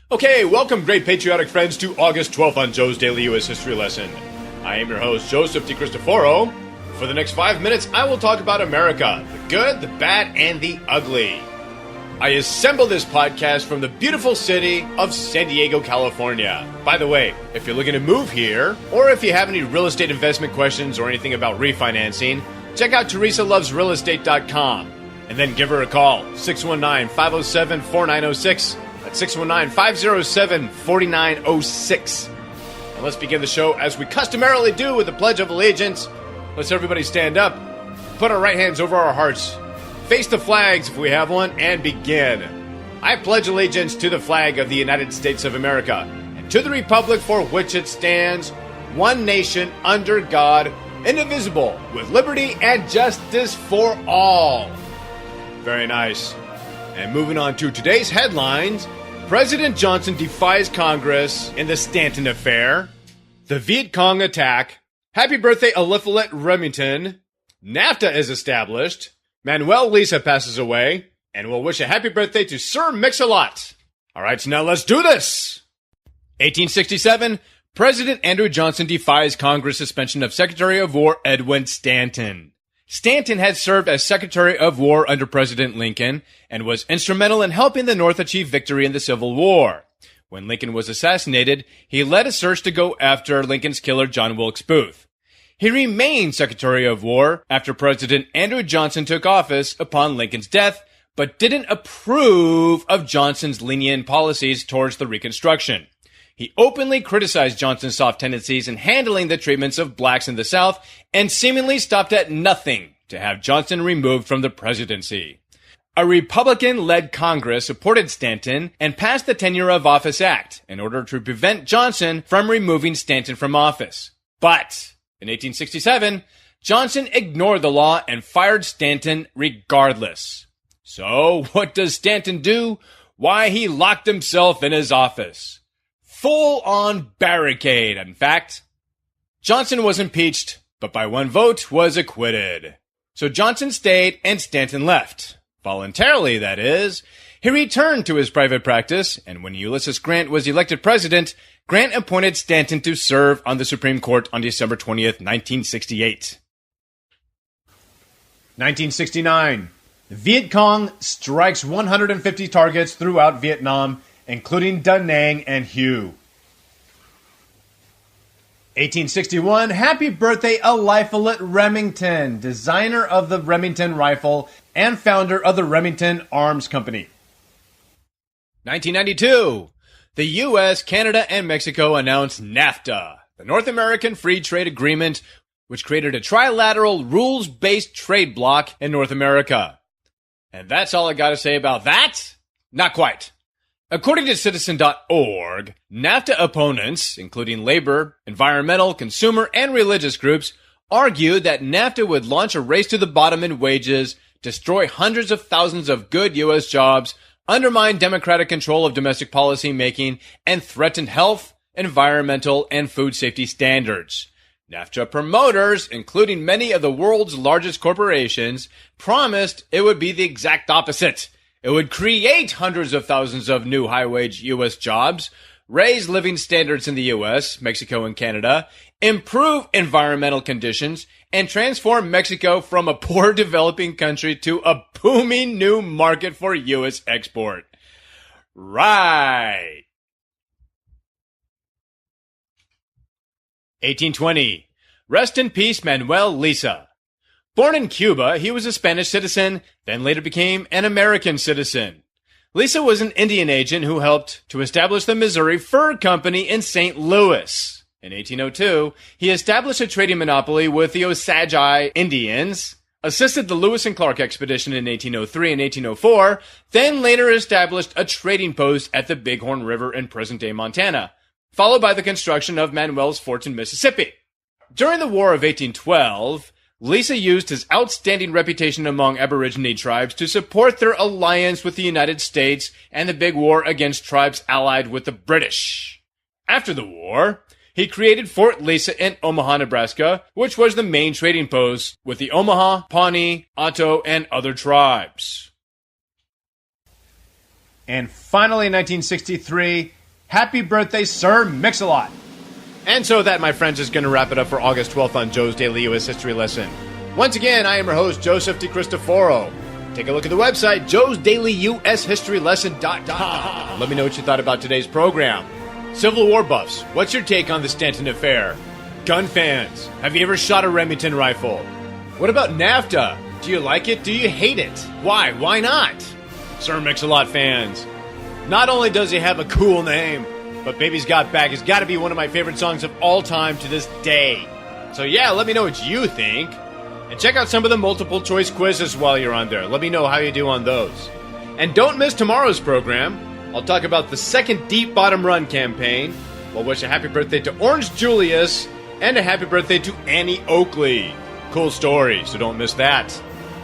Okay, welcome, great patriotic friends, to August 12th on Joe's Daily U.S. History Lesson. I am your host, Joseph DiCristoforo. For the next 5 minutes, I will talk about America, the good, the bad, and the ugly. I assembled this podcast from the beautiful city of San Diego, California. By the way, if you're looking to move here, or if you have any real estate investment questions or anything about refinancing, check out teresaloves.realestate.com and then give her a call, 619-507-4906. That's 619-507-4906. And let's begin the show as we customarily do with the Pledge of Allegiance. Let's everybody stand up, put our right hands over our hearts, face the flags if we have one, and begin. I pledge allegiance to the flag of the United States of America and to the republic for which it stands, one nation under God, indivisible, with liberty and justice for all. Very nice. And moving on to today's headlines, President Johnson defies Congress in the Stanton Affair, the Viet Cong attack, Happy Birthday Eliphalet Remington, NAFTA is established, Manuel Lisa passes away, and we'll wish a happy birthday to Sir Mix-a-Lot. All right, so now let's do this. 1867, President Andrew Johnson defies Congress suspension of Secretary of War Edwin Stanton. Stanton had served as Secretary of War under President Lincoln and was instrumental in helping the North achieve victory in the Civil War. When Lincoln was assassinated, he led a search to go after Lincoln's killer, John Wilkes Booth. He remained Secretary of War after President Andrew Johnson took office upon Lincoln's death, but didn't approve of Johnson's lenient policies towards the Reconstruction. He openly criticized Johnson's soft tendencies in handling the treatments of blacks in the South and seemingly stopped at nothing to have Johnson removed from the presidency. A Republican-led Congress supported Stanton and passed the Tenure of Office Act in order to prevent Johnson from removing Stanton from office. But in 1867, Johnson ignored the law and fired Stanton regardless. So what does Stanton do? Why, he locked himself in his office. Full-on barricade, in fact. Johnson was impeached, but by one vote was acquitted. So Johnson stayed and Stanton left. Voluntarily, that is. He returned to his private practice, and when Ulysses Grant was elected president, Grant appointed Stanton to serve on the Supreme Court on December 20th, 1968. 1969. Viet Cong strikes 150 targets throughout Vietnam, including Da Nang and Hue. 1861, Happy Birthday Eliphalet Remington, designer of the Remington rifle and founder of the Remington Arms Co. 1992, the U.S., Canada, and Mexico announced NAFTA, the North American Free Trade Agreement, which created a trilateral rules-based trade bloc in North America. And that's all I gotta say about that? Not quite. According to Citizen.org, NAFTA opponents, including labor, environmental, consumer, and religious groups, argued that NAFTA would launch a race to the bottom in wages, destroy hundreds of thousands of good U.S. jobs, undermine democratic control of domestic policy making, and threaten health, environmental, and food safety standards. NAFTA promoters, including many of the world's largest corporations, promised it would be the exact opposite. It would create hundreds of thousands of new high-wage U.S. jobs, raise living standards in the U.S., Mexico, and Canada, improve environmental conditions, and transform Mexico from a poor developing country to a booming new market for U.S. export. Right. 1820. Rest in peace, Manuel Lisa. Born in Cuba, he was a Spanish citizen, then later became an American citizen. Lisa was an Indian agent who helped to establish the Missouri Fur Company in St. Louis. In 1802, he established a trading monopoly with the Osage Indians, assisted the Lewis and Clarke expedition in 1803 and 1804, then later established a trading post at the Bighorn River in present-day Montana, followed by the construction of Manuel's forts in Mississippi. During the War of 1812, Lisa used his outstanding reputation among aborigine tribes to support their alliance with the United States and the big war against tribes allied with the British. After the war, he created Fort Lisa in Omaha, Nebraska, which was the main trading post with the Omaha, Pawnee, Otto, and other tribes. And finally, in 1963, Happy Birthday, Sir Mix-a-Lot. And so that, my friends, is going to wrap it up for August 12th on Joe's Daily U.S. History Lesson. Once again, I am your host, Joseph DeCristoforo. Take a look at the website, joesdailyushistorylesson.com. Let me know what you thought about today's program. Civil War buffs, what's your take on the Stanton Affair? Gun fans, have you ever shot a Remington rifle? What about NAFTA? Do you like it? Do you hate it? Why? Why not? Sir Mix-a-Lot fans, not only does he have a cool name, but Baby's Got Back has got to be one of my favorite songs of all time to this day. So yeah, let me know what you think. And check out some of the multiple choice quizzes while you're on there. Let me know how you do on those. And don't miss tomorrow's program. I'll talk about the second Deep Bottom Run campaign. We'll wish a happy birthday to Orange Julius and a happy birthday to Annie Oakley. Cool story, so don't miss that.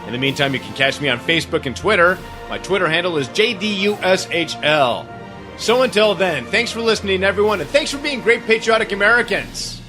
In the meantime, you can catch me on Facebook and Twitter. My Twitter handle is JDUSHL. So until then, thanks for listening, everyone, and thanks for being great patriotic Americans.